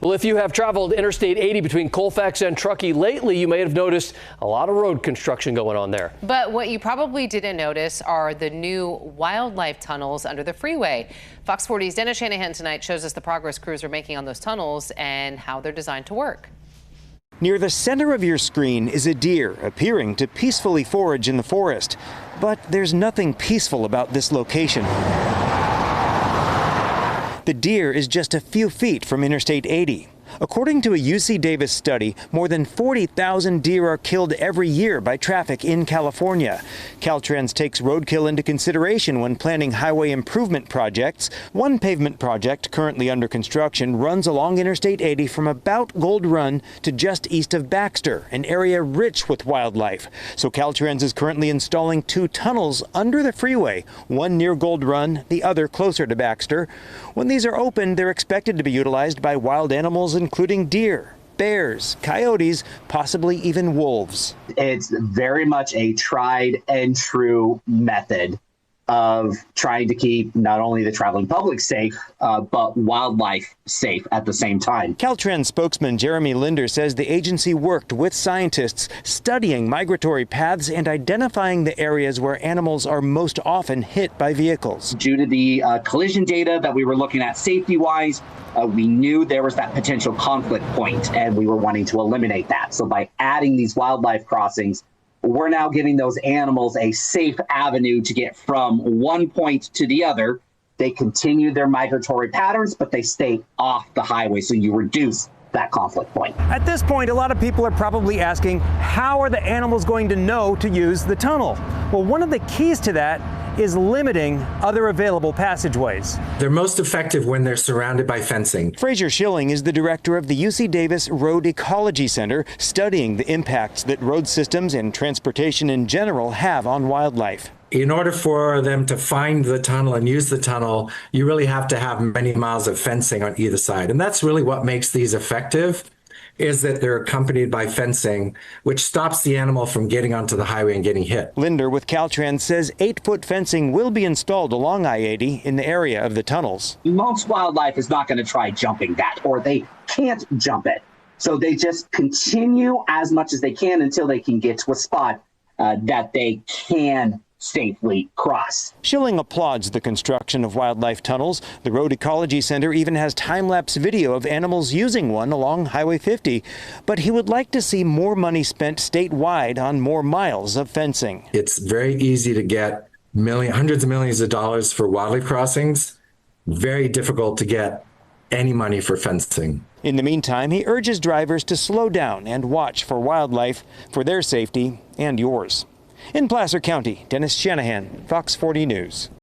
Well, if you have traveled Interstate 80 between Colfax and Truckee lately, you may have noticed a lot of road construction going on there. But what you probably didn't notice are the new wildlife tunnels under the freeway. Fox 40's Dennis Shanahan tonight shows us the progress crews are making on those tunnels and how they're designed to work. Near the center of your screen is a deer appearing to peacefully forage in the forest. But there's nothing peaceful about this location. The deer is just a few feet from Interstate 80. According to a UC Davis study, more than 40,000 deer are killed every year by traffic in California. Caltrans takes roadkill into consideration when planning highway improvement projects. One pavement project currently under construction runs along Interstate 80 from about Gold Run to just east of Baxter, an area rich with wildlife. So Caltrans is currently installing 2 tunnels under the freeway, one near Gold Run, the other closer to Baxter. When these are opened, they're expected to be utilized by wild animals including deer, bears, coyotes, possibly even wolves. It's very much a tried and true method of trying to keep not only the traveling public safe, but wildlife safe at the same time. Caltrans spokesman Jeremy Linder says the agency worked with scientists studying migratory paths and identifying the areas where animals are most often hit by vehicles. Due to the collision data that we were looking at safety-wise, we knew there was that potential conflict point, and we were wanting to eliminate that. So by adding these wildlife crossings, we're now giving those animals a safe avenue to get from one point to the other. They continue their migratory patterns, but they stay off the highway, so you reduce that conflict point. At this point, a lot of people are probably asking, how are the animals going to know to use the tunnel? Well, one of the keys to that is limiting other available passageways. They're most effective when they're surrounded by fencing. Fraser Schilling is the director of the UC Davis Road Ecology Center, studying the impacts that road systems and transportation in general have on wildlife. In order for them to find the tunnel and use the tunnel, you really have to have many miles of fencing on either side. And that's really what makes these effective, is that they're accompanied by fencing, which stops the animal from getting onto the highway and getting hit. Linder with Caltrans says 8-foot fencing will be installed along I-80 in the area of the tunnels. Most wildlife is not going to try jumping that, or they can't jump it. So they just continue as much as they can until they can get to a spot that they can safely cross. Schilling applauds the construction of wildlife tunnels. The Road Ecology Center even has time-lapse video of animals using one along Highway 50. But he would like to see more money spent statewide on more miles of fencing. It's very easy to get hundreds of millions of dollars for wildlife crossings. Very difficult to get any money for fencing. In the meantime, he urges drivers to slow down and watch for wildlife for their safety and yours. In Placer County, Dennis Shanahan, Fox 40 News.